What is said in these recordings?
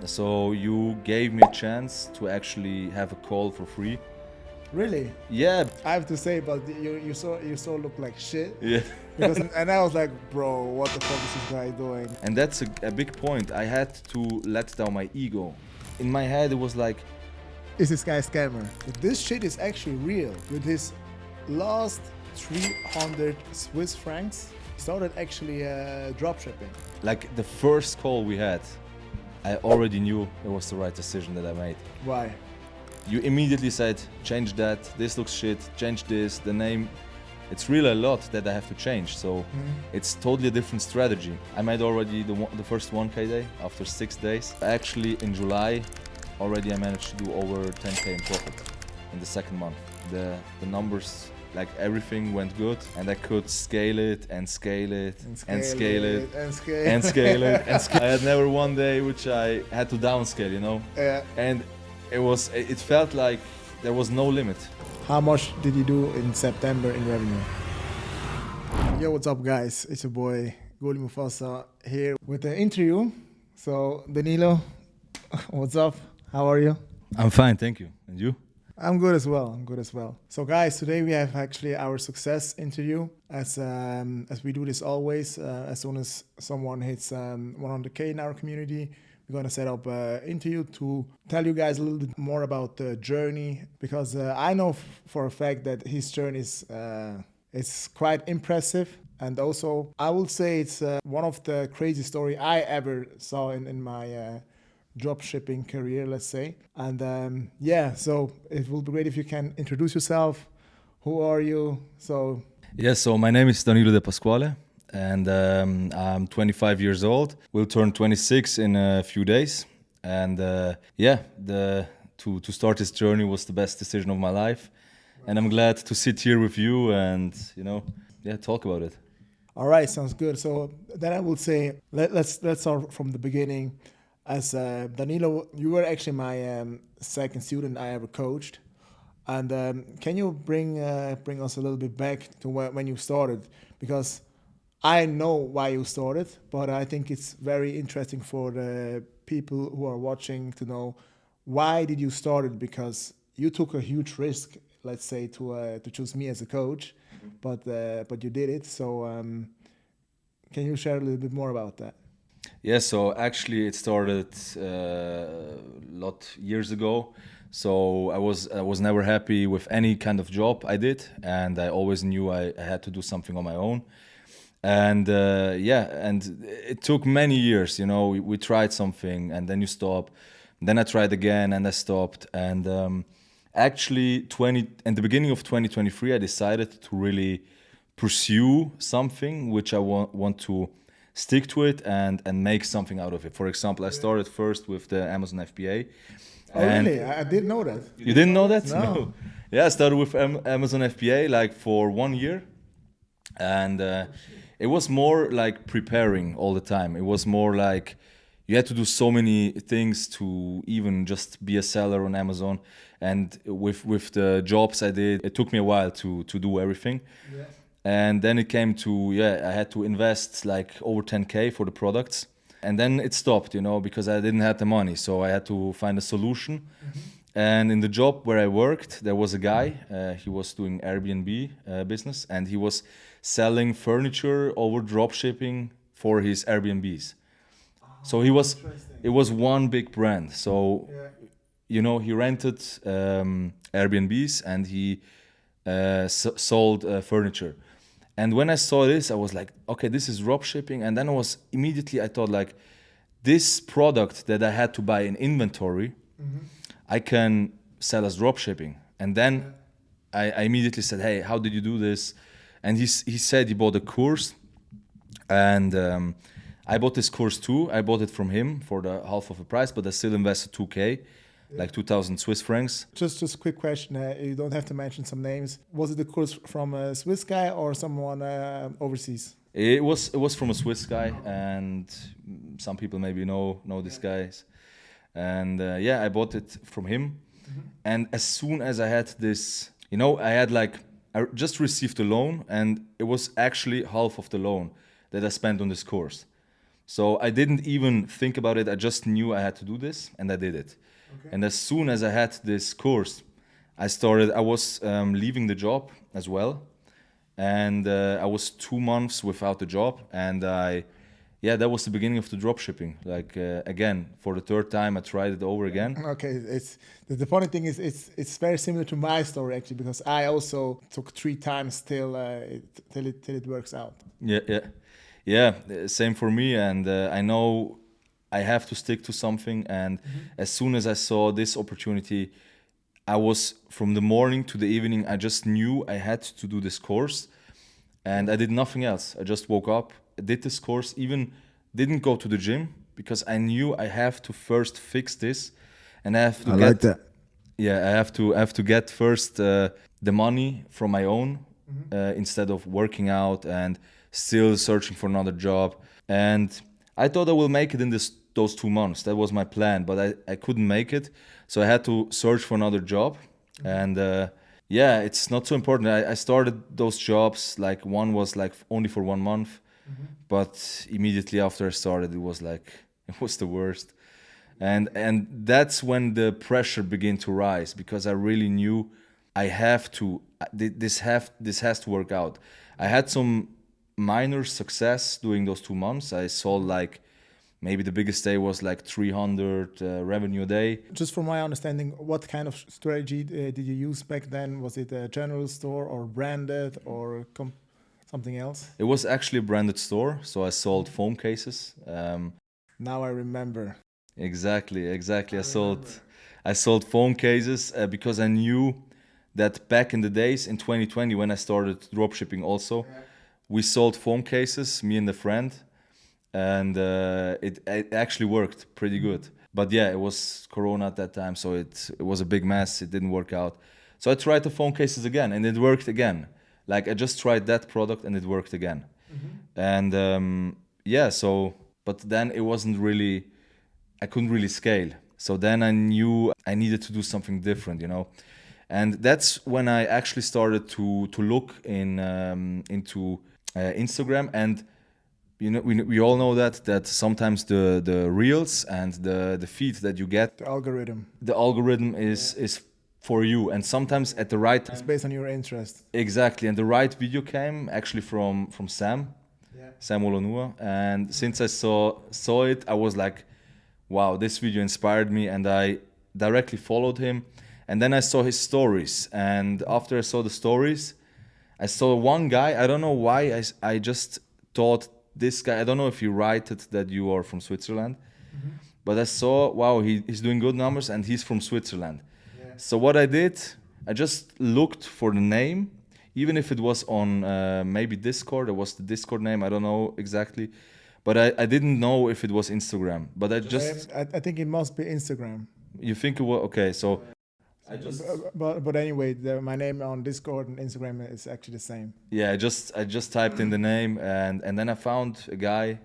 So you gave me a chance to actually have a call for free. Really? Yeah, I have to say, but you so look like shit. yeah. Because and I was like, bro, what the fuck is this guy doing? And that's a big point. I had to let down my ego. In my head, it was like, Is this guy a scammer? But this shit is actually real. With his last 300 Swiss francs, he started actually dropshipping. the first call we had, I already knew it was the right decision that I made. Why? You immediately said, change that, this looks shit, change this, the name. It's really a lot that I have to change, so it's totally a different strategy. I made already the first 1K day after 6 days. Actually, in July, already I managed to do over 10K in profit in the second month. The numbers, like everything went good, and I could scale it and scale it and scale it and scale and scale it and scale. I had never one day which I had to downscale, you know? Yeah. And it felt like there was no limit. How much did you do in September in revenue? Yo, what's up, guys? It's your boy Goli Mufasa here with the interview. So, Danilo, what's up? How are you? I'm fine, thank you. And you? I'm good as well. So, guys, today we have actually our success interview. As we do this always, as soon as someone hits 100K in our community, we're gonna set up an interview to tell you guys a little bit more about the journey, because I know for a fact that his journey is quite impressive. And also, I will say it's one of the crazy story I ever saw in my drop shipping career, let's say. And so it will be great if you can introduce yourself. Who are you? So My name is Danilo De Pasquale, and I'm 25 years old. We'll turn 26 in a few days. And to start this journey was the best decision of my life. And I'm glad to sit here with you and, talk about it. all right, sounds good. So then I will say, let's start from the beginning. As Danilo, you were actually my second student I ever coached. And can you bring us a little bit back to when you started? Because I know why you started, but I think it's very interesting for the people who are watching to know, why did you start it? Because you took a huge risk, let's say, to choose me as a coach, but you did it. So can you share a little bit more about that? Yeah, so actually it started a lot years ago. So I was never happy with any kind of job I did, and I always knew I had to do something on my own. And and it took many years. We tried something, and then you stop. Then I tried again, and I stopped. And actually, in the beginning of 2023, I decided to really pursue something which I want to stick to it and make something out of it. For example, I started first with the Amazon FBA. Oh, really? I didn't know that. You didn't know that? No. Yeah, I started with Amazon FBA like for 1 year. And it was more like preparing all the time. It was more like you had to do so many things to even just be a seller on Amazon. And with the jobs I did, it took me a while to do everything. Yeah. And then it came to, I had to invest like over 10K for the products. And then it stopped, because I didn't have the money. So I had to find a solution. And in the job where I worked, there was a guy, he was doing Airbnb business, and he was selling furniture over drop shipping for his Airbnbs. So it was one big brand. So, he rented Airbnbs, and he sold furniture. And when I saw this, I was like, okay, this is drop shipping. And then I thought like, this product that I had to buy in inventory, I can sell as drop shipping. And then I immediately said, hey, how did you do this? And he said he bought a course. And I bought this course too. I bought it from him for the half of the price, but I still invested 2K. Like 2,000 Swiss francs. Just a quick question. You don't have to mention some names. Was it the course from a Swiss guy or someone overseas? It was from a Swiss guy, and some people maybe know these guys. And I bought it from him. And as soon as I had this, I just received a loan, and it was actually half of the loan that I spent on this course. So I didn't even think about it. I just knew I had to do this, and I did it. Okay. And as soon as I had this course, I was leaving the job as well. And I was 2 months without a job. And that was the beginning of the dropshipping. Like, again, for the third time, I tried it over again. Okay, it's the funny thing is it's very similar to my story actually, because I also took 3 times till it works out. Same for me. And I know I have to stick to something. And as soon as I saw this opportunity, I was from the morning to the evening, I just knew I had to do this course, and I did nothing else. I just woke up, did this course, even didn't go to the gym, because I knew I have to first fix this, and I have to like that. Yeah, I have to get first the money from my own, instead of working out and still searching for another job. And I thought I will make it in those 2 months. That was my plan, but I couldn't make it. So I had to search for another job. And it's not so important. I started those jobs, like one was like only for 1 month, but immediately after I started, it was the worst. And that's when the pressure began to rise, because I really knew I have to this has to work out. I had some minor success during those 2 months. I sold like maybe the biggest day was like 300 revenue a day. Just from my understanding, what kind of strategy did you use back then? Was it a general store or branded or something else? It was actually a branded store, so I sold phone cases. Now I remember. Exactly. I sold phone cases because I knew that back in the days in 2020 when I started dropshipping also, we sold phone cases, me and a friend, and it actually worked pretty good. But yeah, it was Corona at that time, so it was a big mess. It didn't work out. So I tried the phone cases again, and it worked again. Like, I just tried that product, and it worked again. And but then it wasn't really, I couldn't really scale. So then I knew I needed to do something different, And that's when I actually started to look into Instagram. And we all know that sometimes the reels and the feed that you get, The algorithm is for you, and sometimes at the right It's based on your interest. Exactly, and the right video came actually from Sam Olonua. And since I saw it, I was like, wow, this video inspired me, and I directly followed him. And then I saw his stories, and after I saw the stories, I saw one guy. I don't know why, I just thought this guy, I don't know if you write it that you are from Switzerland, but I saw, wow, he's doing good numbers, and he's from Switzerland. So what I did, I just looked for the name, even if it was on maybe Discord. It was the Discord name, I don't know exactly. But I didn't know if it was Instagram. But I think it must be Instagram. You think it was? Okay, so But anyway, my name on Discord and Instagram is actually the same. Yeah, I just typed in the name, and then I found a guy,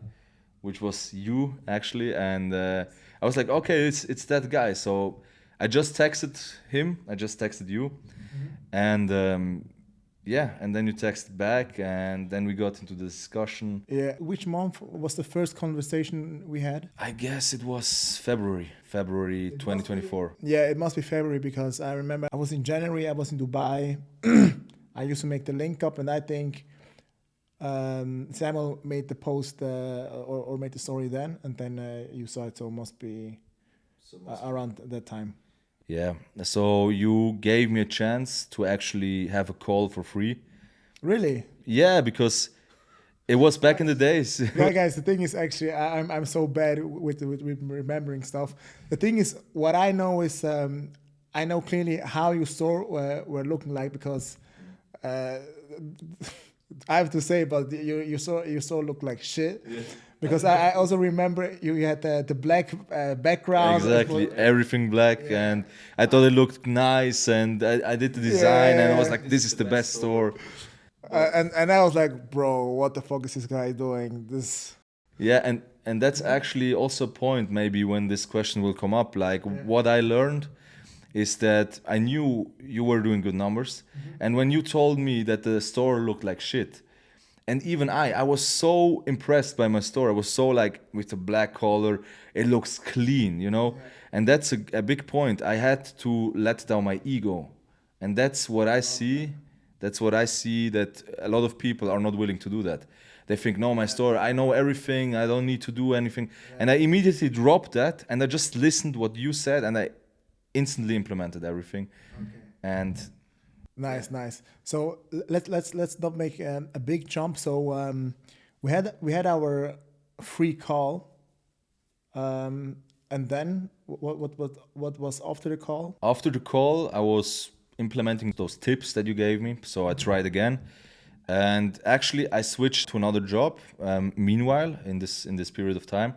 which was you actually, and I was like, okay, it's that guy. So I just texted him. I just texted you, and and then you texted back, and then we got into the discussion. Yeah. Which month was the first conversation we had? I guess it was February 2024. Yeah, it must be February, because I remember I was in January, I was in Dubai. I used to make the link up, and I think Samuel made the post or made the story then, and then you saw it, so it must be around that time. Yeah, so you gave me a chance to actually have a call for free. Really? Yeah, because it was back in the days. Yeah, guys, the thing is, actually, I'm so bad with remembering stuff. The thing is, what I know is, I know clearly how your store were looking like, because I have to say, but your store looked like shit. Yeah. Because I also remember you had the black background. Exactly, everything black, and I thought it looked nice, and I did the design, and I was like, this is the best store. And I was like, bro, what the fuck is this guy doing? This. Yeah, and that's actually also a point maybe when this question will come up. Like, what I learned is that I knew you were doing good numbers, and when you told me that the store looked like shit, And even I was so impressed by my store. I was so like, with the black collar, it looks clean, you know? And that's a big point. I had to let down my ego. And that's what I see. That's what I see, that a lot of people are not willing to do that. They think, no, my store, I know everything. I don't need to do anything. And I immediately dropped that and I just listened what you said and I instantly implemented everything. And Nice. So let's not make a big jump. So we had our free call, and then what was after the call? after the call, I was implementing those tips that you gave me. So I tried again. And actually, I switched to another job. Meanwhile, in this period of time,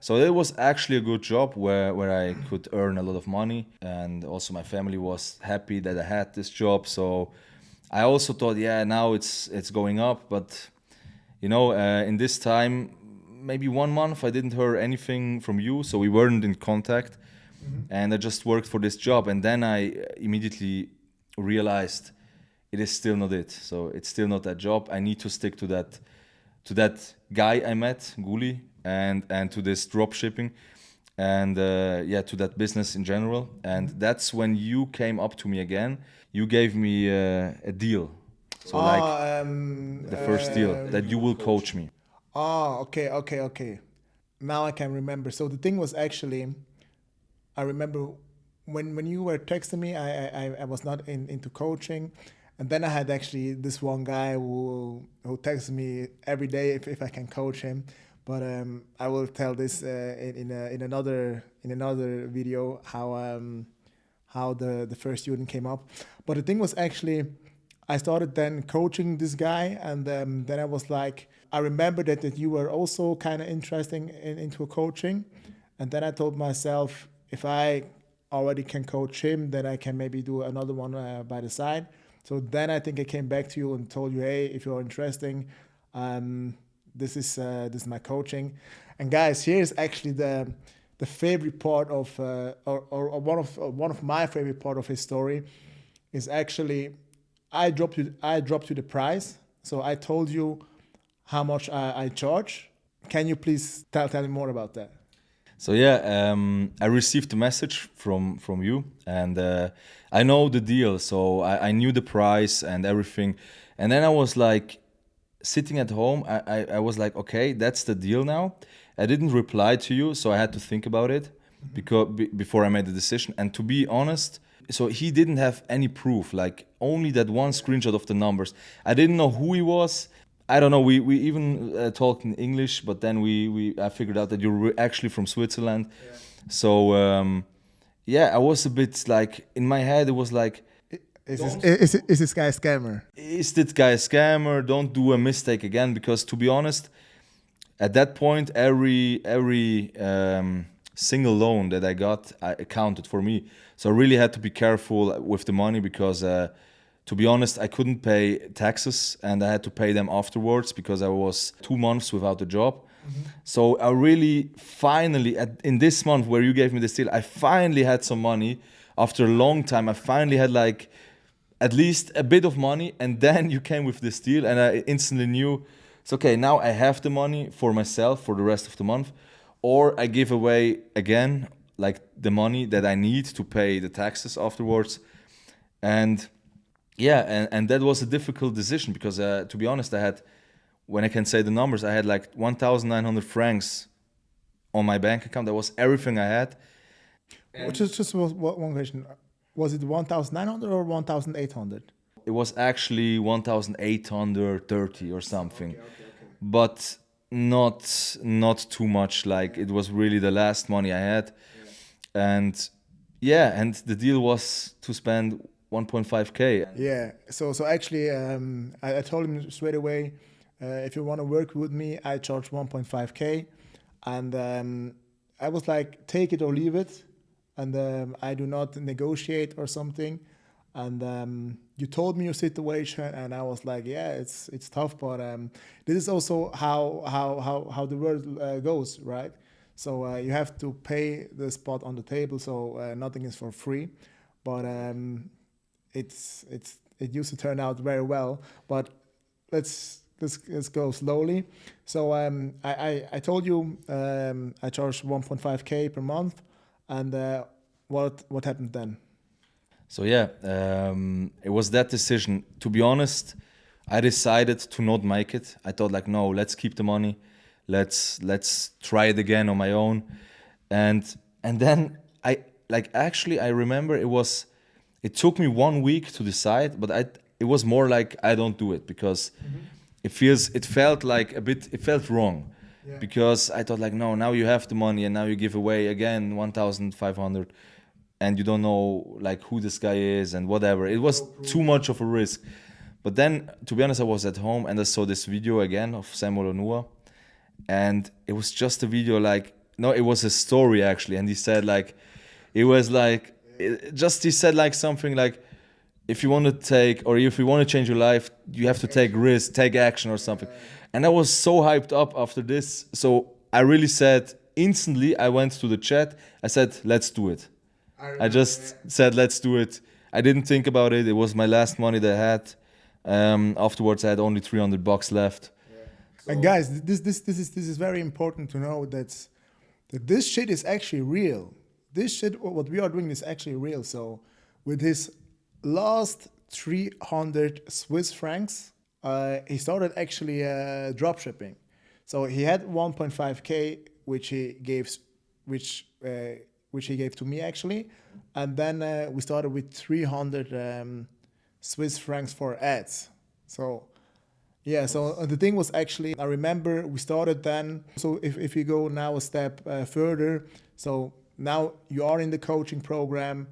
so it was actually a good job where I could earn a lot of money, and also my family was happy that I had this job. So I also thought, yeah, now it's going up, but you know, in this time, maybe 1 month, I didn't hear anything from you, so we weren't in contact, and I just worked for this job, and then I immediately realized it is still not it. So it's still not that job. I need to stick to that guy I met, Guli, and to this drop shipping, and yeah, to that business in general. And that's when you came up to me again. You gave me a deal. So like the first deal that you will coach me. Okay. Now I can remember. So the thing was actually, I remember when you were texting me, I was not into coaching. And then I had actually this one guy who texts me every day if I can coach him. But I will tell this in another video how the first student came up. But the thing was actually, I started then coaching this guy, and then I was like, I remember that you were also kind of interesting into coaching. And then I told myself, if I already can coach him, then I can maybe do another one by the side. So then I think I came back to you and told you, hey, if you're interested, this is my coaching. And guys, here's actually the favorite part of or one of my favorite part of his story is actually I dropped you the price. So I told you how much I charge. Can you please tell me more about that? So yeah, I received a message from you, and I know the deal. So I knew the price and everything, and then I was like sitting at home. I was like, okay, that's the deal now. I didn't reply to you, so I had to think about it before I made the decision. And to be honest, so he didn't have any proof, like only that one screenshot of the numbers. I didn't know who he was. I don't know. We even talked in English, but then I figured out that you're actually from Switzerland. Yeah. So yeah, I was a bit like in my head. It was like, is this guy a scammer? Is this guy a scammer? Don't do a mistake again, because to be honest, at that point, every single loan that I got, I accounted for me. So I really had to be careful with the money, because to be honest, I couldn't pay taxes and I had to pay them afterwards because I was 2 months without a job. Mm-hmm. So I really finally, in this month where you gave me this deal, I finally had some money. After a long time, I finally had like at least a bit of money, and then you came with this deal and I instantly knew, it's okay, now I have the money for myself for the rest of the month, or I give away again like the money that I need to pay the taxes afterwards. And yeah, and that was a difficult decision because to be honest, I had, when I can say the numbers, I had like 1,900 francs on my bank account. That was everything I had. Just one question. Was it 1,900 or 1,800? It was actually 1,830 or something. Okay. But not too much. Like it was really the last money I had. Yeah. And the deal was to spend 1.5K. Yeah. So actually, I told him straight away, if you want to work with me, I charge 1.5K, and I was like, take it or leave it, and I do not negotiate or something. And you told me your situation, and I was like, yeah, it's tough, but this is also how the world goes, right? So you have to pay the spot on the table, so nothing is for free, but it used to turn out very well. But let's this goes slowly. So I told you I charged 1.5K per month, and what happened then? So yeah, it was that decision. To be honest, I decided to not make it. I thought like, no, let's keep the money, let's try it again on my own, and then I remember it took me 1 week to decide, but it was more like I don't do it because it felt wrong. Yeah. Because I thought like, no, now you have the money and now you give away again 1,500 and you don't know like who this guy is and whatever. It was too much of a risk. But then, to be honest, I was at home and I saw this video again of Samuel Onua, and it was just a video it was a story actually, and he said like, he said like something like, if you want to if you want to change your life, you have to take risk, take action or something. And I was so hyped up after this. So I really said, instantly, I went to the chat. I said, let's do it. I just said, let's do it. I didn't think about it. It was my last money that I had. Afterwards, I had only $300 left. So, and guys, this is very important to know that this shit is actually real. This shit, what we are doing is actually real. So with his last 300 Swiss francs, he started actually dropshipping. So he had 1.5K, which he gave to me actually, and then we started with 300 Swiss francs for ads. So yeah, so the thing was actually, I remember we started then. So if you go now a step further, so now you are in the coaching program.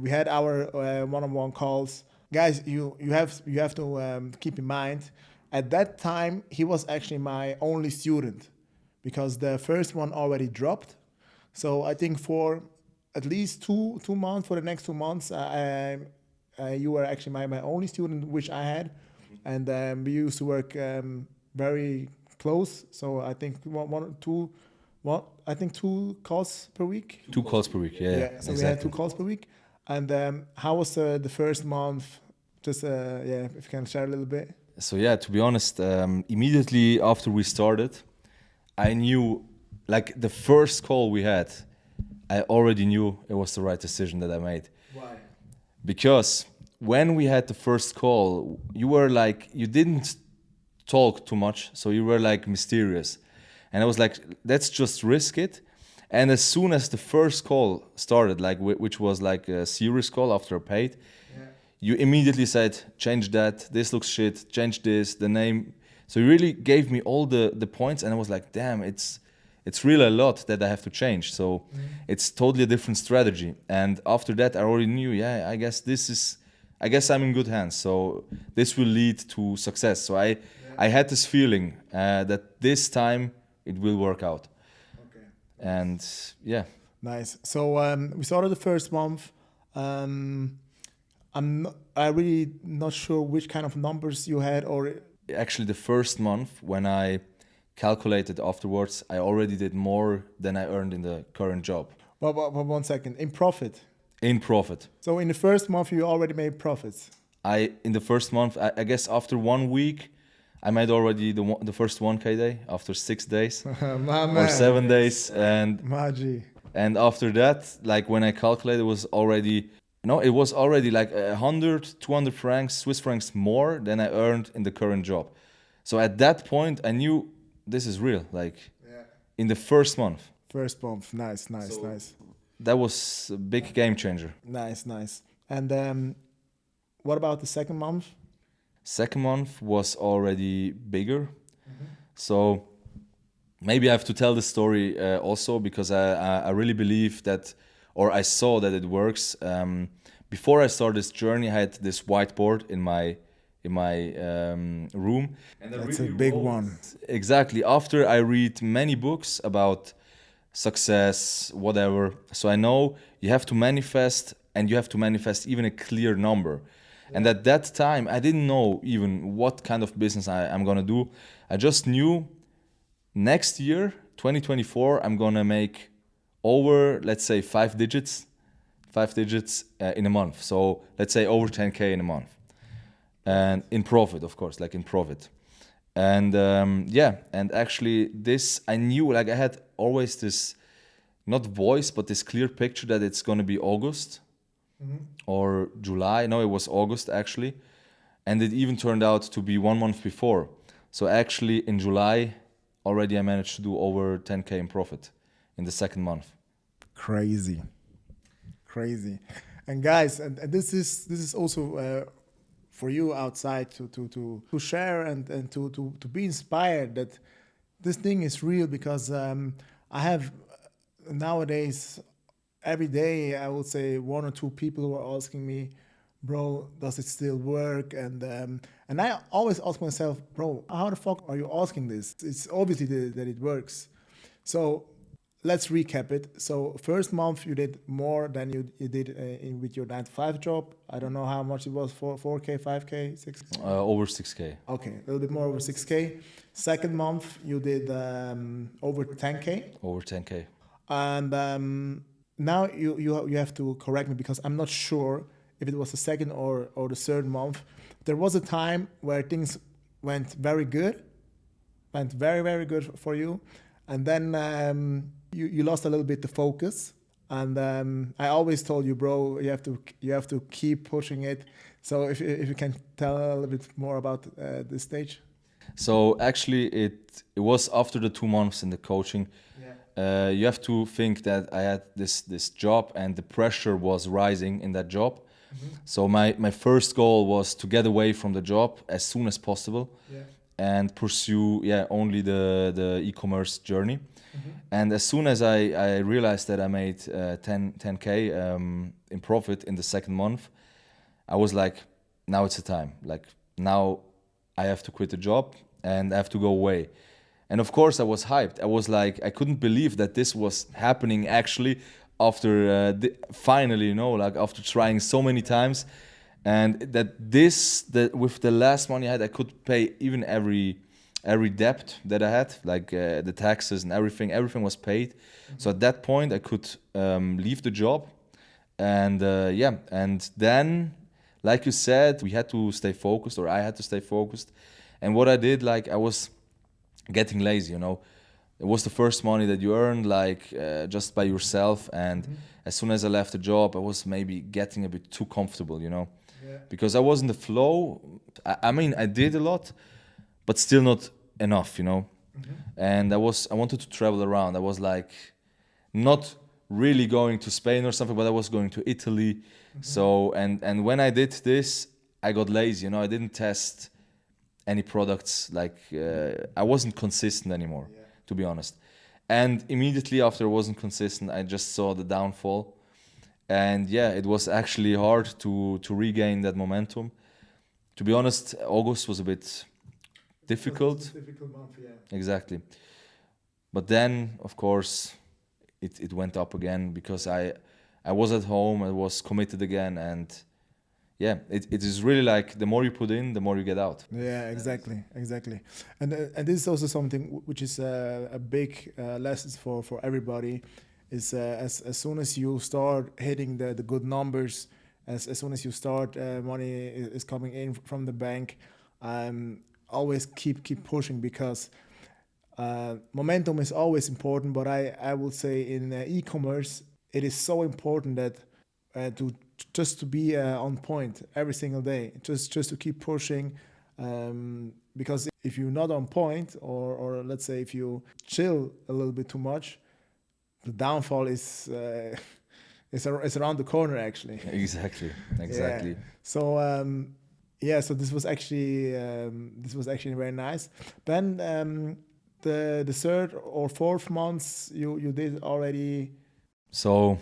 We had our one-on-one calls. Guys, you have to keep in mind, at that time, he was actually my only student because the first one already dropped. So I think for at least two months, for the next 2 months, you were actually my only student, which I had. And we used to work very close. So I think two calls per week. 2 calls per week, yeah. So exactly. We had 2 calls per week. And how was the first month? Just if you can share a little bit. So yeah, to be honest, immediately after we started, I knew, like the first call we had, I already knew it was the right decision that I made. Why? Because when we had the first call, you didn't talk too much, so you were like mysterious. And I was like, let's just risk it. And as soon as the first call started, which was like a serious call after I paid, you immediately said, change that, this looks shit, change this, the name. So you really gave me all the points, and I was like, damn, it's really a lot that I have to change. So it's totally a different strategy. And after that, I already knew, I guess I'm in good hands. So this will lead to success. So I had this feeling that this time it will work out. Okay. And yeah. Nice. So we started the first month. I'm really not sure which kind of numbers you had, or actually the first month when I calculated afterwards, I already did more than I earned in the current job. Well, 1 second. In profit? In profit. So in the first month, you already made profits? In the first month, I guess after 1 week, I made already the first 1K day after 6 days or 7 days. And after that, like when I calculated, it was already like 100, 200 francs, Swiss francs more than I earned in the current job. So at that point, I knew this is real, in the first month. First month, nice. That was a big game changer. Nice. And what about the second month? Second month was already bigger. So maybe I have to tell the story also because I really believe that, or I saw that it works. Before I started this journey, I had this whiteboard in my room. And that's really a big one. Exactly. After I read many books about success, whatever. So I know you have to manifest, and you have to manifest even a clear number. Yeah. And at that time, I didn't know even what kind of business I'm going to do. I just knew next year, 2024, I'm going to make over, let's say, 5 digits in a month. So let's say over 10K in a month. And in profit, of course, like in profit. And and actually this, I knew, like I had always this, not voice, but this clear picture that it's going to be August or July. No, it was August actually. And it even turned out to be 1 month before. So actually in July, already I managed to do over 10K in profit in the second month. Crazy. And guys, and this is also for you outside to share and to be inspired that this thing is real, because I have nowadays every day I would say 1 or 2 people who are asking me, bro, does it still work? And I always ask myself, bro, how the fuck are you asking this? It's obviously that it works. So let's recap it. So first month you did more than you did with your 9-to-5 job. I don't know how much it was, 4K, 5K, 6K? Over 6K. Okay, a little bit more over 6K. Second month you did over 10K. Over 10K. And now you have to correct me, because I'm not sure if it was the second or the third month. There was a time where things went very good, very, very good for you. And then you lost a little bit the focus. And I always told you, bro, you have to keep pushing it. So if you can tell a little bit more about this stage. So actually it was after the 2 months in the coaching. Yeah. You have to think that I had this job and the pressure was rising in that job. So my first goal was to get away from the job as soon as possible. Yeah. And pursue only the e-commerce journey. And as soon as I realized that I made 10K in profit in the second month, I was like, now it's the time. Like now I have to quit the job and I have to go away. And of course I was hyped. I was like, I couldn't believe that this was happening actually after finally, like after trying so many times. And that with the last money I had, I could pay even every debt that I had, like the taxes and everything was paid. So at that point I could leave the job. And and then, like you said, we had to stay focused, or I had to stay focused. And what I did, like I was getting lazy, It was the first money that you earned, like just by yourself. And as soon as I left the job, I was maybe getting a bit too comfortable, Yeah. Because I was in the flow. I mean, I did a lot, but still not enough, And I wanted to travel around. I was like, not really going to Spain or something, but I was going to Italy. So, and when I did this, I got lazy, I didn't test any products. Like, I wasn't consistent anymore, to be honest. And immediately after I wasn't consistent, I just saw the downfall. And it was actually hard to regain that momentum. To be honest, August was a bit difficult. It was a difficult month, yeah. Exactly. But then, of course, it went up again, because I was at home, I was committed again, and it is really like the more you put in, the more you get out. Yeah, exactly. And this is also something which is a big lesson for everybody. Is as soon as you start hitting the good numbers, as soon as you start money is coming in from the bank, always keep pushing, because momentum is always important. But I would say in e-commerce it is so important that to be on point every single day, just to keep pushing, because if you're not on point, or let's say if you chill a little bit too much, the downfall is around the corner actually. Exactly. Yeah. So this was actually very nice. Then the third or fourth months you did already. So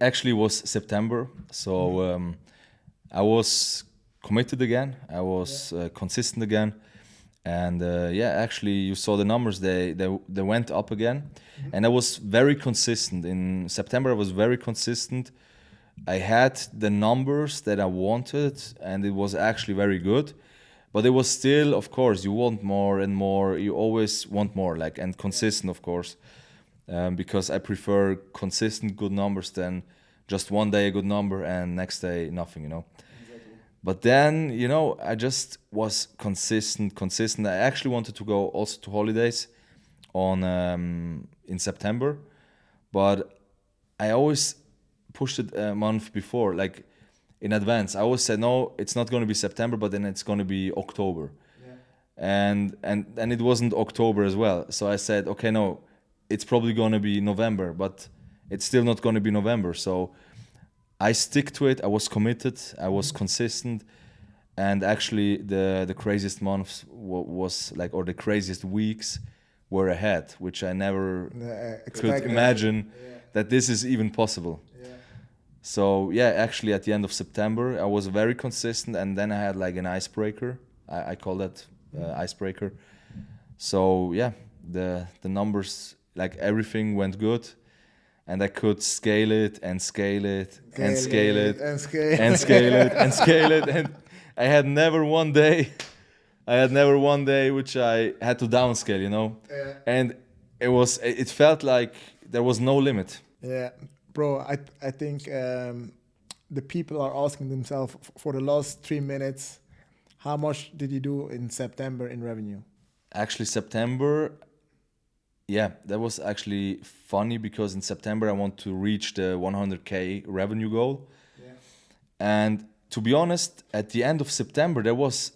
actually was September. So I was committed again. I was consistent again. And actually you saw the numbers, they went up again. And I was very consistent. In September I was very consistent. I had the numbers that I wanted, and it was actually very good. But it was still, of course, you want more and more. You always want more, and consistent, of course, because I prefer consistent good numbers than just one day a good number and next day nothing, Exactly. But then, I just was consistent. I actually wanted to go also to holidays on in September, but I always pushed it a month before, like in advance. I always said, no, it's not going to be September, but then it's going to be October. Yeah. And it wasn't October as well. So I said, okay, no, it's probably going to be November, but it's still not going to be November. So I stick to it. I was committed. I was consistent. And actually, the craziest months was like, or the craziest weeks were ahead, which I never could expected. imagine Yeah. that this is even possible. Yeah. So yeah, actually at the end of September, I was very consistent, and then I had like an icebreaker. I call that icebreaker. So yeah, the numbers, like everything went good, and I could scale it and scale it and scale it and scale and scale it and scale it, and I had never one day which I had to downscale, Yeah. and it felt like there was no limit. Yeah, bro, I think the people are asking themselves for the last 3 minutes, how much did you do in September in revenue? Actually, September, yeah, that was actually funny because in September I want to reach the 100K revenue goal. Yeah. And to be honest, at the end of September, there was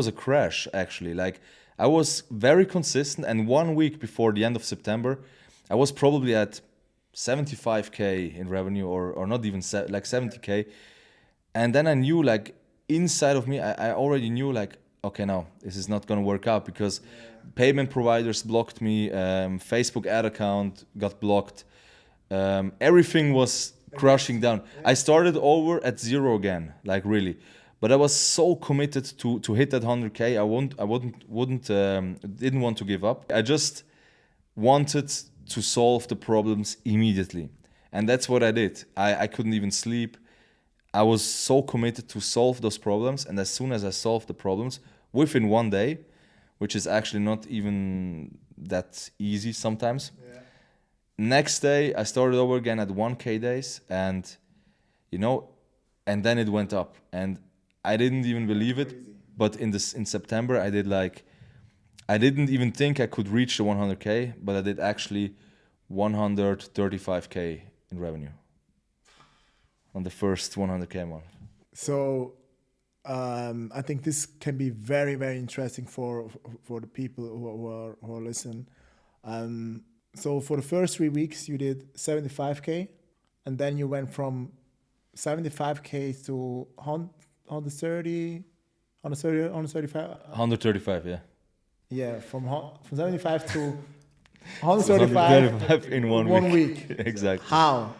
a crash actually. Like I was very consistent, and 1 week before the end of September, I was probably at 75K in revenue, or not even like 70K. And then I knew, like inside of me, I already knew, like, okay, no, this is not gonna work out because payment providers blocked me, Facebook ad account got blocked, everything was crushing down. I started over at zero again, like really. But I was so committed to hit that 100K. Didn't want to give up. I just wanted to solve the problems immediately, and that's what I did. I couldn't even sleep. I was so committed to solve those problems, and as soon as I solved the problems within 1 day, which is actually not even that easy sometimes. Yeah. Next day, I started over again at 1K days, and and then it went up, and I didn't even believe it. Crazy. But in September, I didn't even think I could reach the 100K, but I did actually 135K in revenue on the first 100K month. So I think this can be very, very interesting for the people who are listening. So for the first 3 weeks, you did 75K, and then you went from 75K to 135. 135, yeah. Yeah, from 75 to 135 in 1 week. Exactly. How?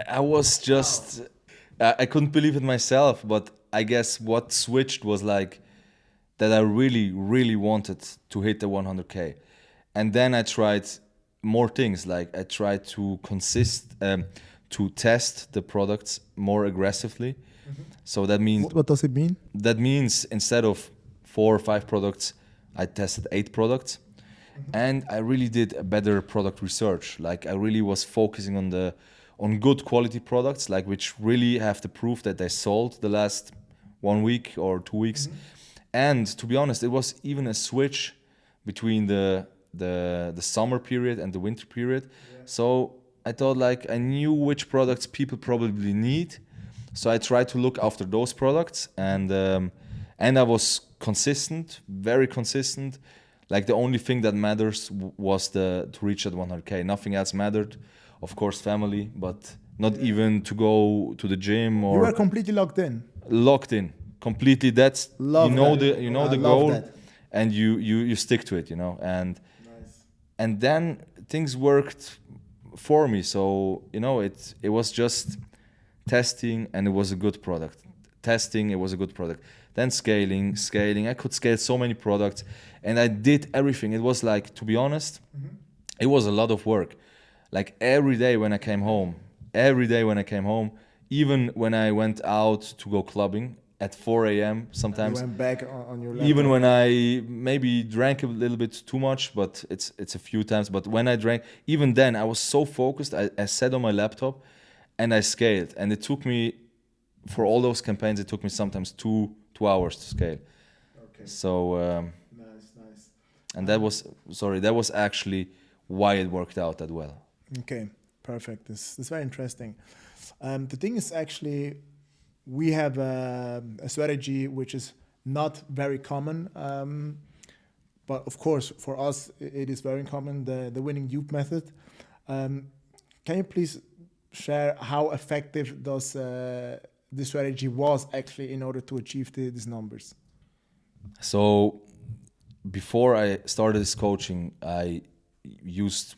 I was just, I couldn't believe it myself, but I guess what switched was like that I really, really wanted to hit the 100K. And then I tried more things, like I tried to to test the products more aggressively. Mm-hmm. So that means... What does it mean? That means instead of 4 or 5 products, I tested 8 products. Mm-hmm. And I really did a better product research. Like I really was focusing on good quality products, like which really have the proof that they sold the last 1 week or 2 weeks. Mm-hmm. And to be honest, it was even a switch between the summer period and the winter period. Yeah. So I thought, like, I knew which products people probably need. So I tried to look after those products, and I was consistent, very consistent. Like the only thing that matters was to reach that 100K. Nothing else mattered. Of course, family, but not even to go to the gym or... You were completely locked in. Locked in, completely. That's love the goal, and you stick to it, and nice. And then things worked for me. So it was just testing, and it was a good product. Testing, it was a good product. Then scaling. I could scale so many products, and I did everything. It was like, to be honest, it was a lot of work. Like every day when I came home, even when I went out to go clubbing at 4 a.m. sometimes. You went back on your laptop. Even when I maybe drank a little bit too much, but it's a few times. But when I drank, even then I was so focused. I sat on my laptop and I scaled, and it took me for all those campaigns, it took me sometimes two hours to scale. Okay. So, Nice. and that was actually why it worked out that well. Okay, perfect. This is very interesting. The thing is actually, we have a strategy which is not very common, but of course for us it is very common. The winning dupe method. Can you please share how effective does this strategy was actually in order to achieve these numbers? So before I started this coaching, I used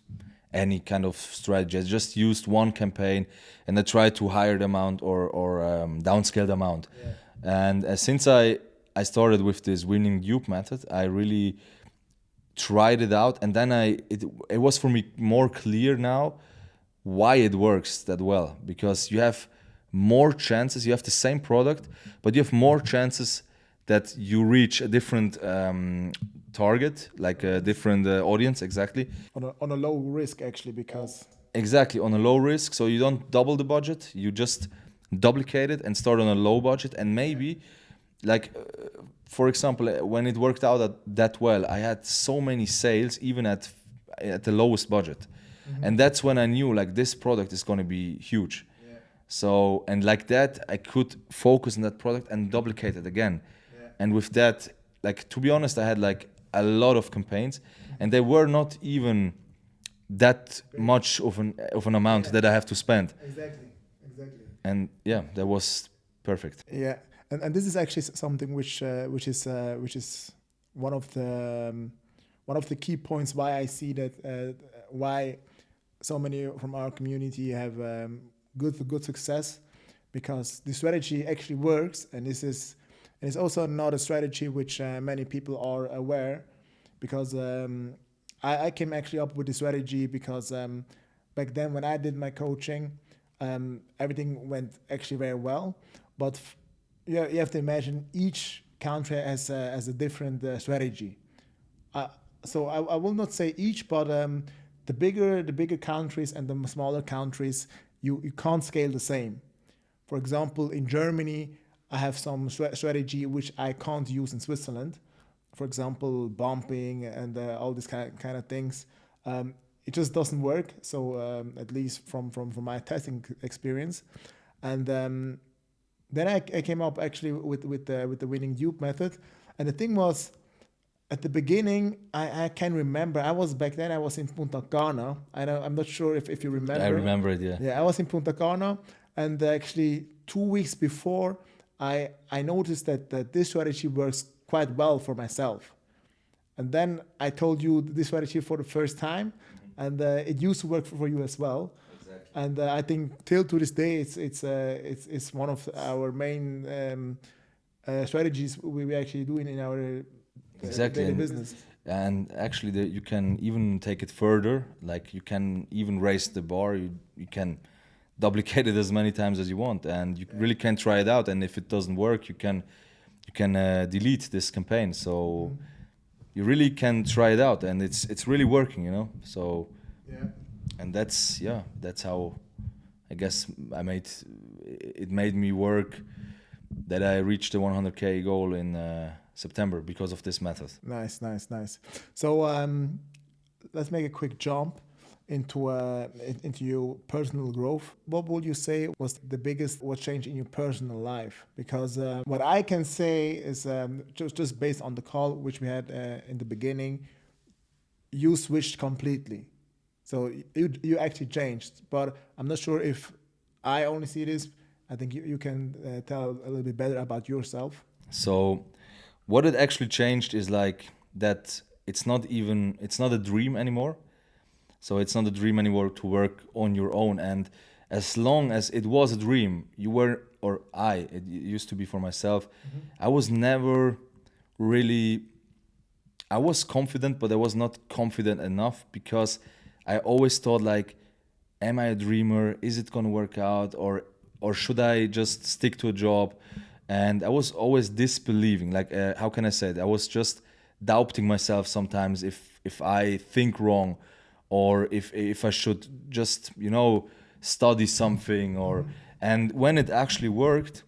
any kind of strategy. I just used one campaign and I tried to higher the amount or downscale the amount. Yeah. And since I started with this winning dupe method, I really tried it out, and then it was for me more clear now why it works that well, because you have more chances. You have the same product, but you have more chances that you reach a different target, like a different audience, exactly. On a low risk actually, because Exactly, on a low risk, so you don't double the budget, you just duplicate it and start on a low budget, and maybe like for example, when it worked out that well, I had so many sales even at the lowest budget. And that's when I knew like this product is going to be huge. Yeah. So, and like that, I could focus on that product and duplicate it again. Yeah. And with that, like, to be honest, I had like a lot of campaigns, and they were not even that much of an amount that I have to spend. Exactly. And yeah, that was perfect. Yeah, and this is actually something which is one of the key points why I see that why so many from our community have good success, because the strategy actually works, and it's also not a strategy which many people are aware, because I came actually up with the strategy because back then when I did my coaching, everything went actually very well, but you have to imagine each country has a different strategy. So I will not say each, but the bigger countries and the smaller countries, you can't scale the same. For example, in Germany, I have some strategy which I can't use in Switzerland. For example, bumping and all these kind of things. It just doesn't work. So at least from my testing experience, and then I came up actually with the winning dupe method. And the thing was, at the beginning, I can remember, I was in Punta Cana. I'm not sure if you remember. I remember it, yeah. Yeah, I was in Punta Cana, and actually 2 weeks before, I noticed that this strategy works quite well for myself. And then I told you this strategy for the first time, and it used to work for you as well. Exactly. And I think till to this day, it's one of our main strategies we actually do in our daily business. And actually, you can even take it further. Like you can even raise the bar. You can duplicate it as many times as you want, and you really can try it out. And if it doesn't work, you can delete this campaign. So you really can try it out, and it's really working, you know. So and that's how I guess it made me work, that I reached the 100K goal in September because of this method. Nice. So let's make a quick jump into your personal growth. What would you say was the biggest change in your personal life? Because what I can say is just based on the call which we had in the beginning, you switched completely. So you actually changed, but I'm not sure if I only see this. I think you can tell a little bit better about yourself. So what it actually changed is like that it's not a dream anymore. So it's not a dream anymore to work on your own. And as long as it was a dream, it used to be for myself, I was never really, I was confident, but I was not confident enough, because I always thought like, am I a dreamer? Is it going to work out? Or should I just stick to a job? And I was always disbelieving, like, how can I say it? I was just doubting myself sometimes if I think wrong, or if I should just, study something, and when it actually worked,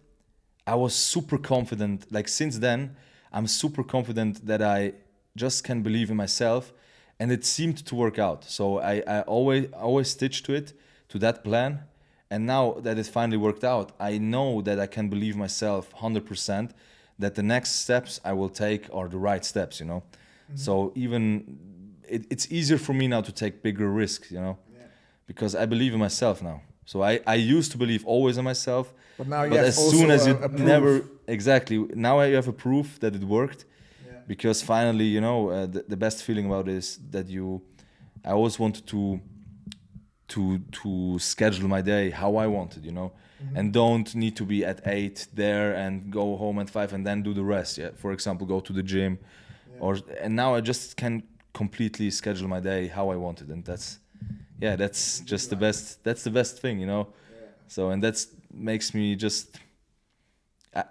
I was super confident. Like since then, I'm super confident that I just can believe in myself, and it seemed to work out. So I always stitched to it, to that plan, and now that it finally worked out, I know that I can believe myself 100%. That the next steps I will take are the right steps. So even it's easier for me now to take bigger risks. Because I believe in myself now. So I used to believe always in myself, But now you but have as also soon as a you proof. never exactly now I have a proof that it worked, Yeah. because finally the best feeling about it is that I always wanted to schedule my day how I wanted, and don't need to be at 8 there and go home at 5 and then do the rest. Yeah, for example, go to the gym, and now I just can completely schedule my day how I wanted, and that's just the best. That's the best thing, So, and that's makes me just.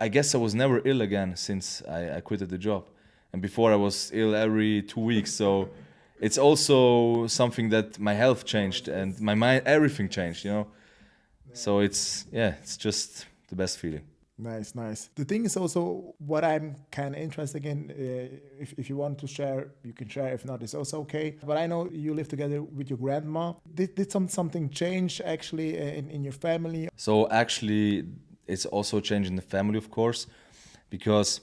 I guess I was never ill again since I quitted the job, and before I was ill every 2 weeks. So, it's also something that my health changed and my mind, everything changed, So it's just the best feeling. Nice, nice. The thing is also what I'm kind of interested in. If you want to share, you can share. If not, it's also okay. But I know you live together with your grandma. Did something change actually in your family? So actually, it's also a change in the family, of course, because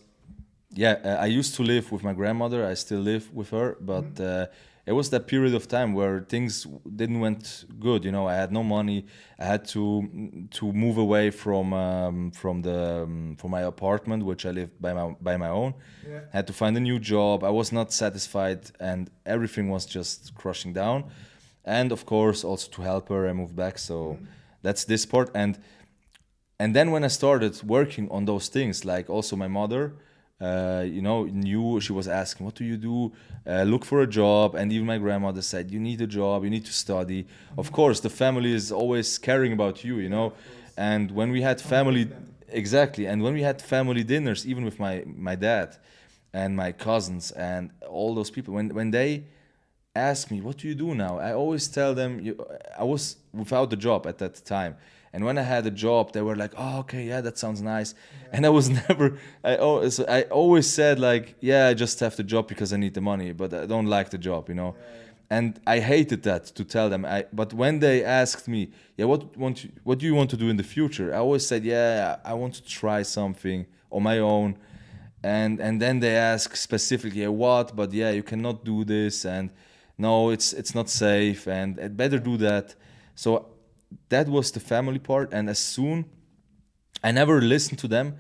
I used to live with my grandmother. I still live with her, but it was that period of time where things didn't went good. I had no money. I had to move away from my apartment, which I lived by my own. Yeah. I had to find a new job. I was not satisfied, and everything was just crushing down. And of course, also to help her, I moved back. So that's this part. And then when I started working on those things, like also my mother, knew, she was asking, what do you do? Look for a job. And even my grandmother said, you need a job, you need to study. Of course, the family is always caring about you. And when we had family, exactly. And when we had family dinners, even with my dad and my cousins and all those people, when they ask me, what do you do now? I always tell them, I was without a job at that time. And when I had a job, they were like, oh, okay, yeah, that sounds nice. Yeah. And I was never, I always said like, yeah, I just have the job because I need the money, but I don't like the job. Yeah. And I hated that to tell them. But when they asked me, yeah, what do you want to do in the future? I always said, yeah, I want to try something on my own. And then they ask specifically, yeah, what? But yeah, you cannot do this, and no, it's not safe, and I'd better do that. So that was the family part. And as soon, I never listened to them,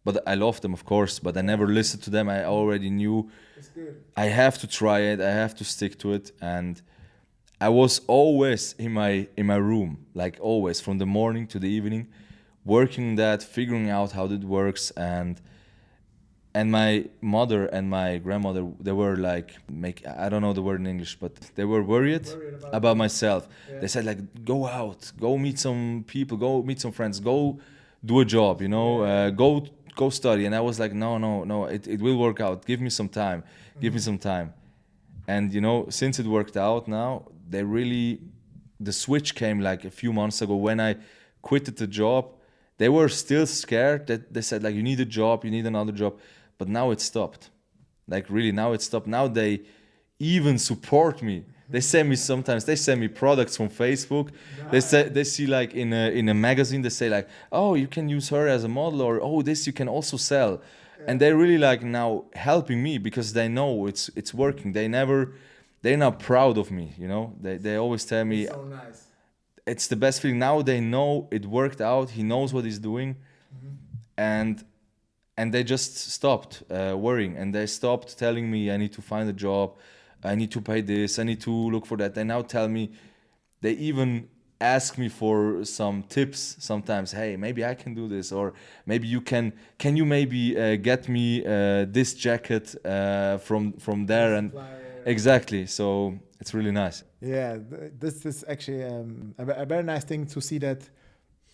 but I loved them, of course, but I never listened to them. I already knew I have to try it, I have to stick to it. And I was always in my room, like always, from the morning to the evening, working on that, figuring out how it works. And my mother and my grandmother, they were like, I don't know the word in English, but they were worried about myself. Yeah. They said like, go out, go meet some people, go meet some friends, go do a job, go study. And I was like, no, it will work out. Give me some time, give me some time. And since it worked out now, the switch came like a few months ago when I quitted the job. They were still scared. That they said like, you need a job, you need another job. But now it stopped. Like really, now it stopped. Now they even support me. They send me products from Facebook. Nice. They see like in a magazine, they say like, oh, you can use her as a model, or oh, this you can also sell. Yeah. And they really like now helping me because they know it's working. They're not proud of me, They always tell me, it's so nice. It's the best feeling. Now they know it worked out. He knows what he's doing. And they just stopped worrying, and they stopped telling me I need to find a job, I need to pay this, I need to look for that. They now tell me, they even ask me for some tips sometimes. Hey, maybe I can do this, or maybe you can you maybe get me this jacket from there, and exactly. So it's really nice. Yeah, this is actually a very nice thing to see, that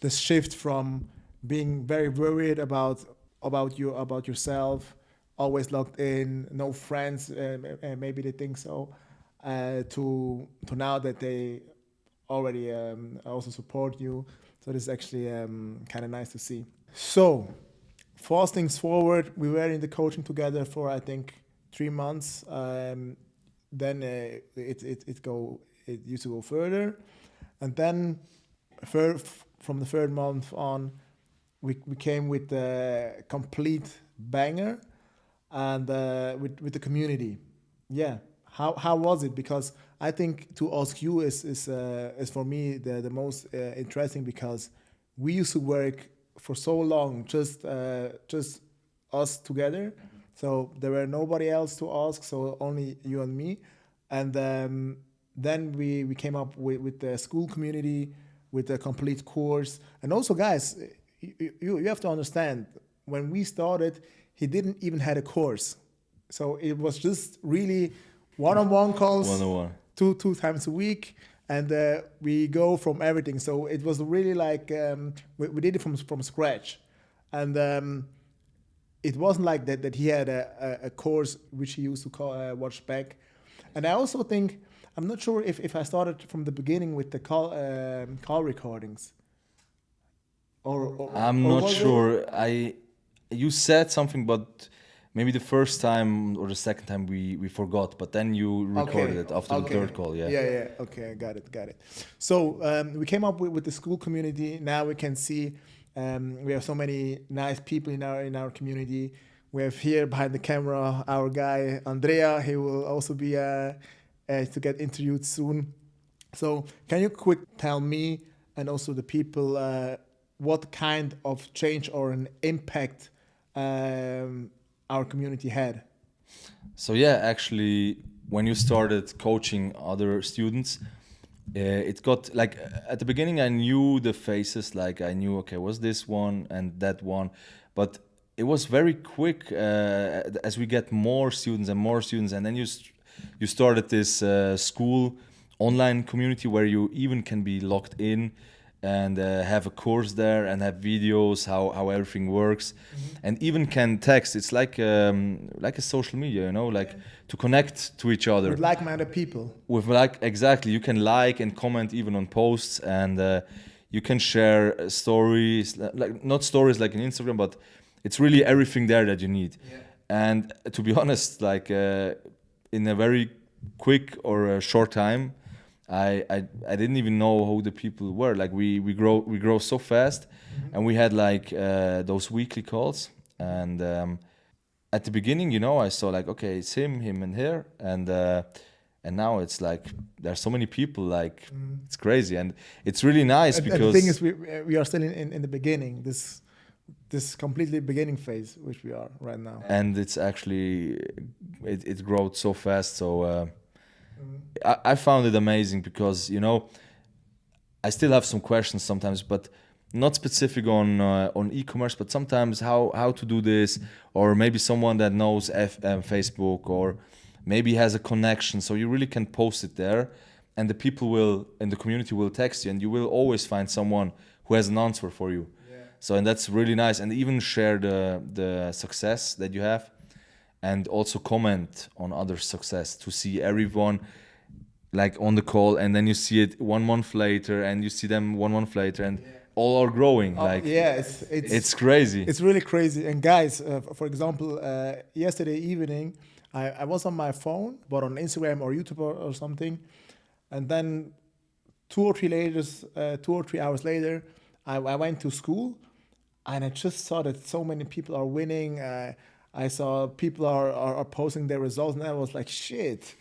the shift from being very worried about yourself, always locked in, no friends, maybe they think so, to now that they already also support you. So this is actually kind of nice to see. So fast things forward, we were in the coaching together for I think 3 months. Then it used to go further, and then from the third month on, we came with a complete banger, and with the community. Yeah, how was it? Because I think to ask you is for me the most interesting, because we used to work for so long just us together. So there were nobody else to ask, so only you and me. And then we came up with the school community, with a complete course. And also, guys, you have to understand, when we started, he didn't even had a course. So it was just really one-on-one calls, 101. two times a week. And we go from everything. So it was really like, we did it from scratch. And it wasn't like that he had a course which he used to watch back. And I also think, I'm not sure if I started from the beginning with the call recordings. I'm not sure. You said something, but maybe the first time or the second time we forgot, but then you recorded it after the third call. Yeah. Okay, got it. So we came up with the school community. Now we can see we have so many nice people in our community. We have here behind the camera our guy Andrea. He will also be to get interviewed soon. So can you quick tell me and also the people what kind of change or an impact our community had? So yeah, actually, when you started coaching other students, it got like at the beginning I knew the faces, like I knew, okay, was this one and that one, but it was very quick as we get more students, and then you started this school online community where you even can be logged in and have a course there and have videos how everything works, and even can text. It's like a social media, to connect to each other with like-minded people. Exactly, you can like and comment even on posts, and you can share stories, like not stories like in Instagram, but it's really everything there that you need. And to be honest, like in a very quick or a short time, I didn't even know who the people were. Like we grow so fast, and we had like those weekly calls. And at the beginning, I saw like, okay, it's him, and here, and now it's like there's so many people. Like it's crazy, and it's really nice because and the thing is, we are still in the beginning. This completely beginning phase, which we are right now. And it's actually it grows so fast. So. I found it amazing because I still have some questions sometimes, but not specific on e-commerce, but sometimes how to do this, or maybe someone that knows Facebook, or maybe has a connection, so you really can post it there, and the people in the community will text you, and you will always find someone who has an answer for you. So, and that's really nice, and even share the success that you have, and also comment on other success to see everyone like on the call, and then you see it 1 month later, and you see them 1 month later, and all are growing. It's crazy. It's really crazy. And guys, for example, yesterday evening, I was on my phone, but on Instagram or YouTube or something, and then 2 or 3 hours later, I went to school, and I just saw that so many people are winning. I saw people are posting their results, and I was like, shit,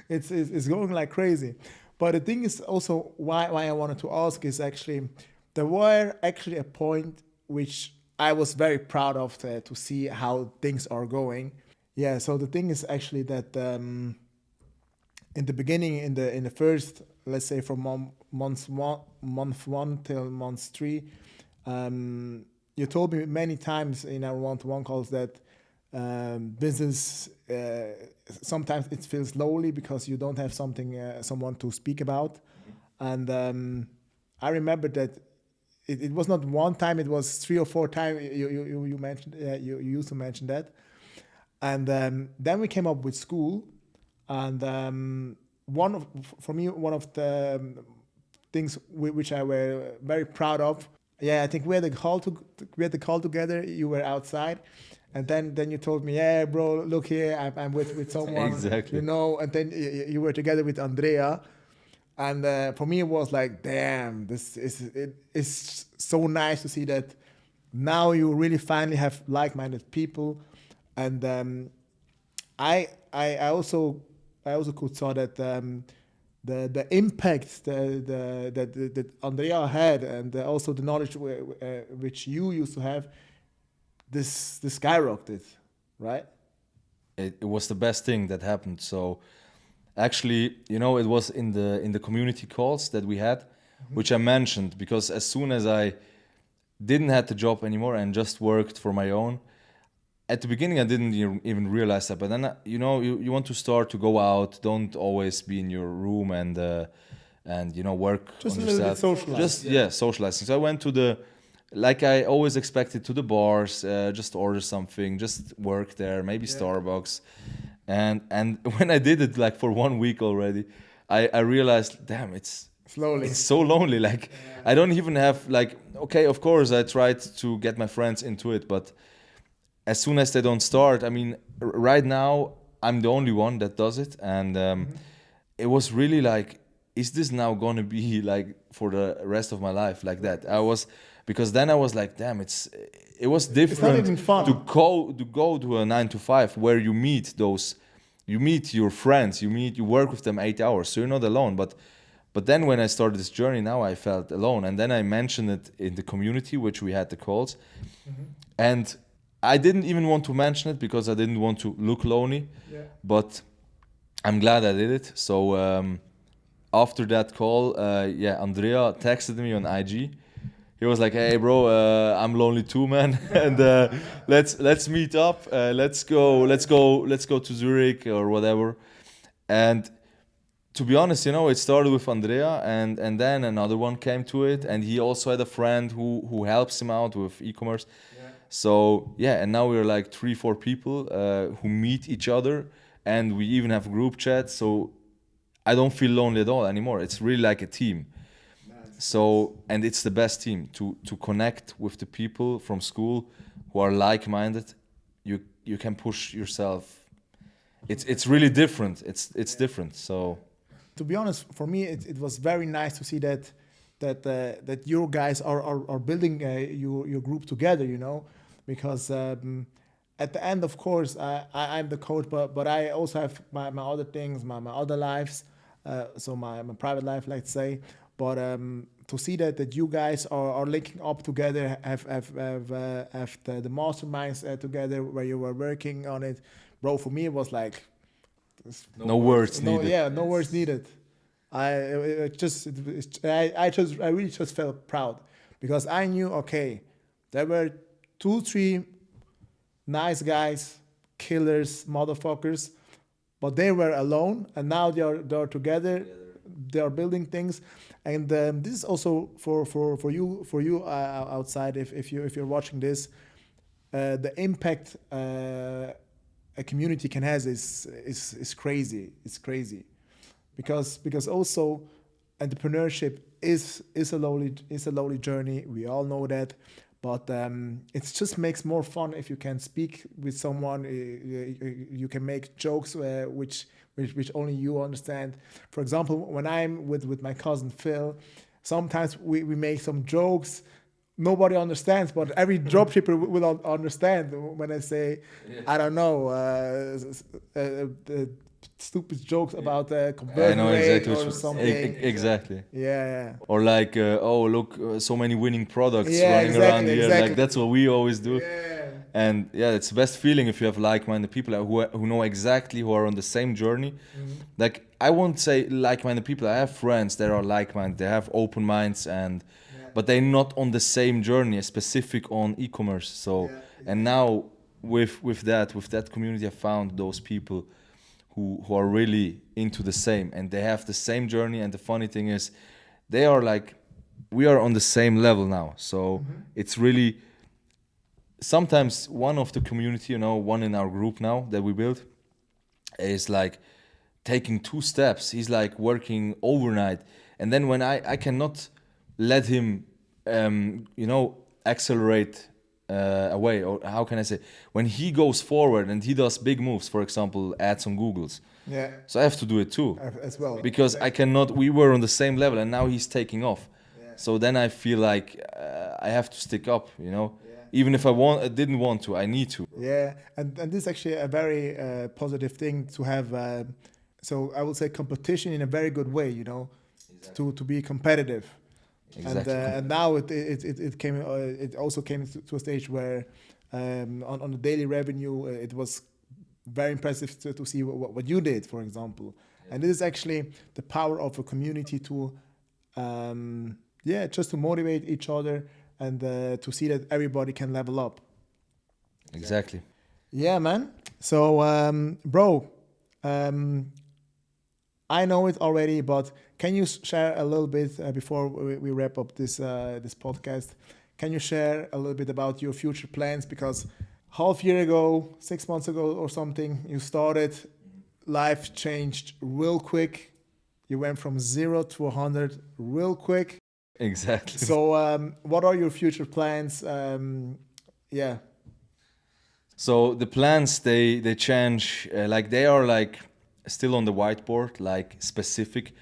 it's going like crazy. But the thing is also why I wanted to ask is actually, there were actually a point which I was very proud of to see how things are going. Yeah, so the thing is actually that in the beginning, in the first, let's say from month one till month 3, you told me many times in our one-to-one calls that business sometimes it feels slowly because you don't have someone to speak about. And I remember that it was not one time; it was 3 or 4 times. You mentioned you used to mention that. And then we came up with school, and one of the things which I were very proud of. Yeah, I think we had the call together. You were outside, and then you told me, "Yeah, bro, look here, I'm with someone, Exactly. you know." And then you were together with Andrea, and for me it was like, "Damn, it's so nice to see that now you really finally have like-minded people," and I also could saw that the impact that Andrea had, and also the knowledge which you used to have, this skyrocketed, right? It was the best thing that happened. So actually, it was in the community calls that we had, which I mentioned, because as soon as I didn't have the job anymore and just worked for my own, at the beginning I didn't even realize that. But then you want to start to go out, don't always be in your room and work Just on a little bit yourself. socialize. Just socializing. So I went to the, like I always expected, to the bars, just order something, just work there, maybe Starbucks. And when I did it like for 1 week already, I realized, damn, it's Slowly. so lonely. Like I don't even have, like, okay, of course I tried to get my friends into it, but as soon as they don't start, I mean, right now I'm the only one that does it, and it was really like, is this now gonna be like for the rest of my life like that? Because then I was like, damn, it was different even fun. to go to a 9 to 5 where you meet your friends, you work with them 8 hours, so you're not alone. But then when I started this journey, now I felt alone, and then I mentioned it in the community, which we had the calls, and I didn't even want to mention it because I didn't want to look lonely, but I'm glad I did it. So after that call, Andrea texted me on IG. He was like, "Hey, bro, I'm lonely too, man, and let's meet up. Let's go to Zurich or whatever." And to be honest, it started with Andrea, and then another one came to it, and he also had a friend who helps him out with e-commerce. So and now we're like 3-4 people who meet each other, and we even have group chats. So I don't feel lonely at all anymore. It's really like a team. So, and it's the best team to connect with the people from school who are like-minded. You can push yourself. It's really different. It's different. So, To be honest, for me, it was very nice to see that you guys are building your group together, because at the end, of course, I'm the coach, but I also have my other things, my other lives, so my private life, let's say. But to see that you guys are linking up together, have the masterminds together where you were working on it, bro. For me, it was like no words needed. No words needed. I really just felt proud because I knew, okay, there were 2-3 nice guys, killers, motherfuckers, but they were alone, and now they're together. They are building things, and this is also for you outside. If you're watching this, the impact a community can have is crazy. It's crazy, because also entrepreneurship is a lonely journey. We all know that, but it just makes more fun if you can speak with someone. You can make jokes which only you understand. For example, when I'm with my cousin Phil, sometimes we make some jokes nobody understands, but every dropshipper will understand when I say, I don't know, stupid jokes about conversion rate or something. Exactly. Yeah. Or like, oh, look, so many winning products running exactly, around here. exactly. Like, that's what we always do. Yeah. And yeah, it's the best feeling if you have like-minded people who know exactly, who are on the same journey. Mm-hmm. Like, I won't say like-minded people. I have friends that are like-minded. They have open minds, but they're not on the same journey, specific on e-commerce. So, and now with that community, I found those people who are really into the same, and they have the same journey. And the funny thing is, they are like, we are on the same level now. So it's really, sometimes one of the community, one in our group now that we built is like taking 2 steps. He's like working overnight. And then when I cannot let him accelerate away, or how can I say, when he goes forward and he does big moves, for example, ads on Google's. Yeah, So I have to do it too, as well. because I cannot. We were on the same level, and now he's taking off. Yeah. So then I feel like I have to stick up, Yeah. Even if I didn't want to, I need to. Yeah, and this is actually a very positive thing to have. So I would say competition in a very good way, to be competitive. Exactly. And now it came. It also came to a stage where on the daily revenue, it was very impressive to see what you did, for example. Yeah. And this is actually the power of a community to, just to motivate each other and to see that everybody can level up. Exactly. Yeah, man. So, bro, I know it already, but can you share a little bit before we wrap up this podcast? Can you share a little bit about your future plans? Because half year ago, 6 months ago or something, you started, life changed real quick. You went from 0 to 100 real quick. Exactly. So what are your future plans? So the plans, they change, they are still on the whiteboard, specific,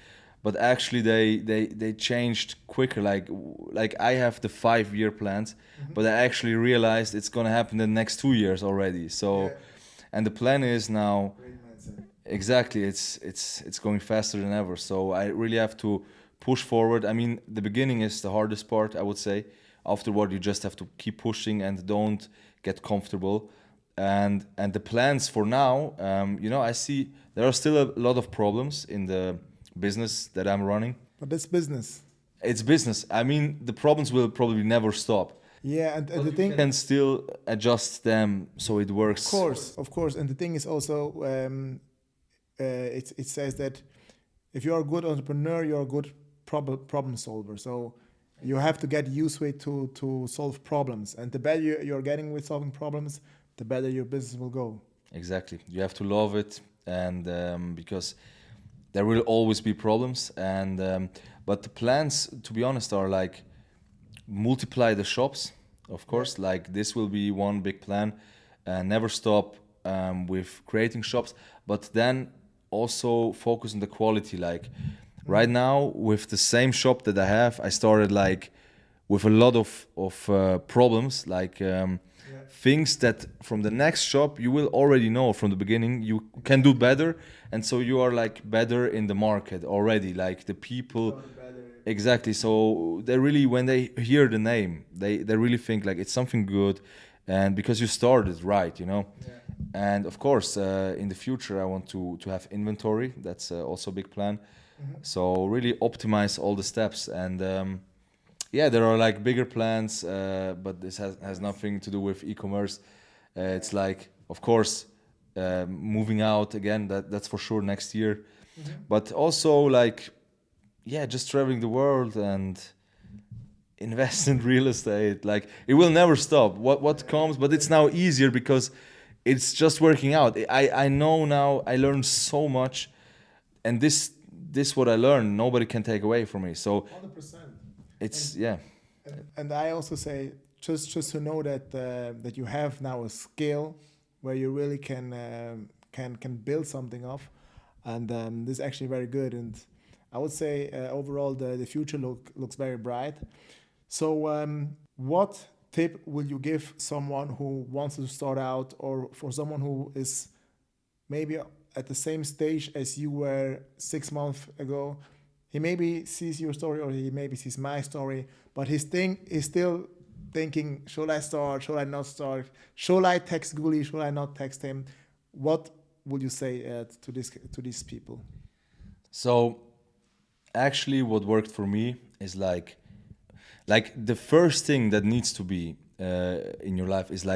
but actually they changed quicker. Like I have the 5-year plans, but I actually realized it's gonna happen the next 2 years already. So, and the plan is now, exactly, it's going faster than ever. So I really have to push forward. I mean, the beginning is the hardest part, I would say. Afterward, you just have to keep pushing and don't get comfortable. And the plans for now, I see there are still a lot of problems in the business that I'm running. But it's business. It's business. I mean, the problems will probably never stop. Yeah, and the thing, you can still adjust them so it works. Of course. And the thing is also, it says that if you're a good entrepreneur, you're a good problem solver. So you have to get used to it to solve problems. And the better you're getting with solving problems, the better your business will go. Exactly. You have to love it, and because there will always be problems. And but the plans, to be honest, are multiply the shops. Of course, this will be one big plan. Never stop with creating shops, but then also focus on the quality. Right now, with the same shop that I have, I started with a lot of problems, things that from the next shop you will already know from the beginning you can do better, and so you are better in the market already. The people, exactly. So they really, when they hear the name, they really think it's something good, and because you started right, And of course, in the future, I want to have inventory. That's also a big plan. So really optimize all the steps, and there are bigger plans, but this has nothing to do with e-commerce. It's of course, moving out again. That's for sure next year, but also just traveling the world and invest in real estate. It will never stop. What comes, but it's now easier because it's just working out. I know now. I learned so much, and this what I learned, nobody can take away from me. So 100%. It's And I also say just to know that you have now a skill where you really can build something off, and this is actually very good. And I would say overall the future looks very bright. So what tip will you give someone who wants to start out, or for someone who is maybe at the same stage as you were 6 months ago? He maybe sees your story, or he maybe sees my story, but he's still thinking, should I start? Should I not start? Should I text Guli? Should I not text him? What would you say to these people? So actually what worked for me is the first thing that needs to be in your life is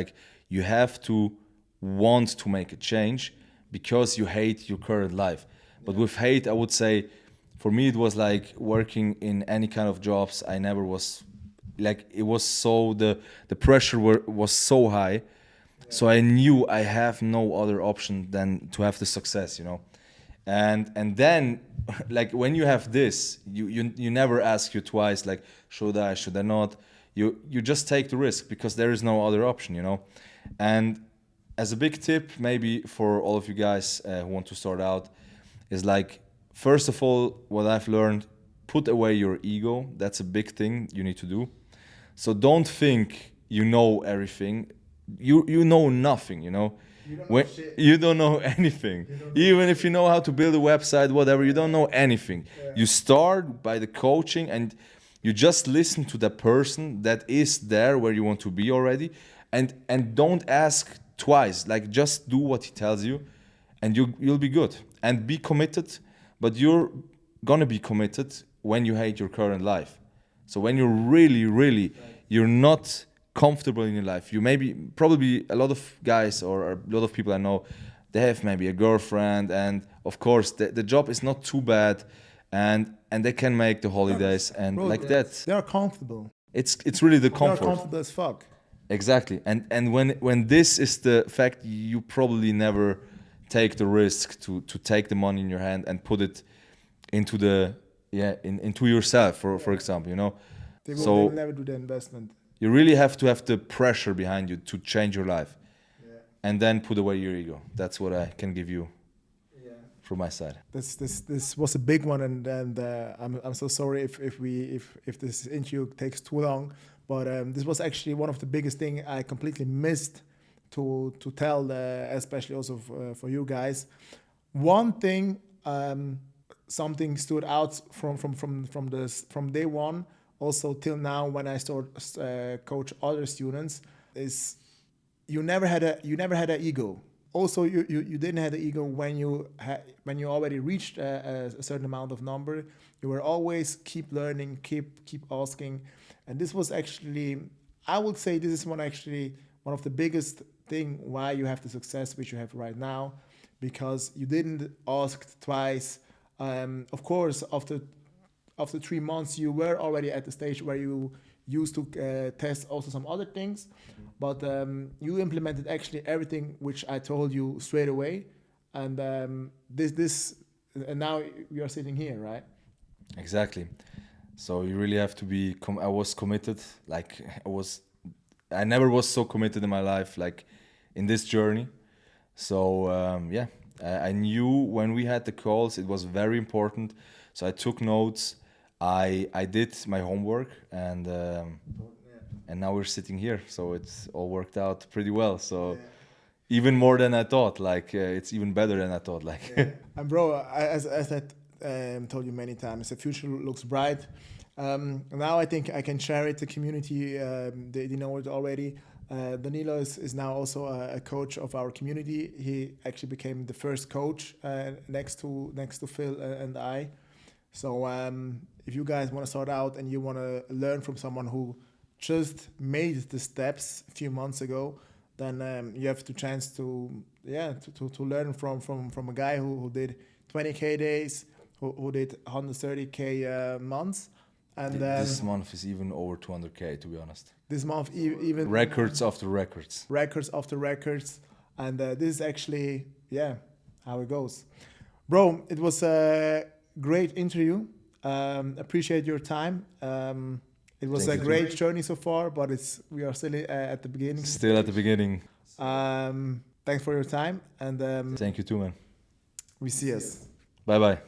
you have to want to make a change because you hate your current life. But with hate, I would say, for me, it was working in any kind of jobs. I never was it was so the pressure was so high. So I knew I have no other option than to have the success, And then like when you have this, you never ask you twice like should I not. You just take the risk because there is no other option, you know. And as a big tip maybe for all of you guys who want to start out is like, first of all, what I've learned, put away your ego. That's a big thing you need to do. So don't think you know everything. You know nothing, you know. You don't know anything. Even if you know how to build a website, whatever, you don't know anything. You start by the coaching and you just listen to the person that is there where you want to be already, and don't ask twice. Like just do what he tells you and you'll be good. And be committed, but you're gonna be committed when you hate your current life. So when you're really you're not comfortable in your life. You probably a lot of guys or a lot of people I know, they have maybe a girlfriend, and of course the job is not too bad, and they can make the holidays and Bro, like that. They are comfortable. It's really the They are comfort. comfortable as fuck. Exactly. And when this is the fact, you probably never take the risk to take the money in your hand and put it into into yourself, for example, you know. They will never do the investment. You really have to have the pressure behind you to change your life. Yeah. And then put away your ego. That's what I can give you Yeah. from my side. This was a big one, and I'm so sorry if this interview takes too long, but this was actually one of the biggest thing I completely missed to tell, especially also for you guys. One thing, something stood out from day one, also till now when I start coach other students, is you never had an ego. Also, you didn't have the ego when you already reached a certain amount of number. You were always keep learning, keep asking, and this was actually, I would say, this is one of the biggest thing why you have the success which you have right now, because you didn't ask twice. Of course, after 3 months, you were already at the stage where you used to test also some other things, but you implemented actually everything which I told you straight away, and and now we are sitting here, right? Exactly. So you really have to be. I was committed. Like I never was so committed in my life like in this journey. So yeah, I knew when we had the calls, it was very important. So I took notes. I did my homework, and now we're sitting here. So it's all worked out pretty well. So even more than I thought. Like it's even better than I thought. Like And bro, as I told you many times, the future looks bright. Now I think I can share it. The community, they know it already. Danilo is now also a coach of our community. He actually became the first coach next to Phil and I. So if you guys want to start out and you want to learn from someone who just made the steps a few months ago, then you have the chance to learn from a guy who did 20K days, who did 130K months. And this month is even over 200K, to be honest. This month even records after records. Records after records. And this is actually, how it goes. Bro, it was a great interview. Appreciate your time. It was a great journey so far, but we are still at the beginning. Still at the beginning. Thanks for your time. And thank you too, man. We see us. Bye-bye.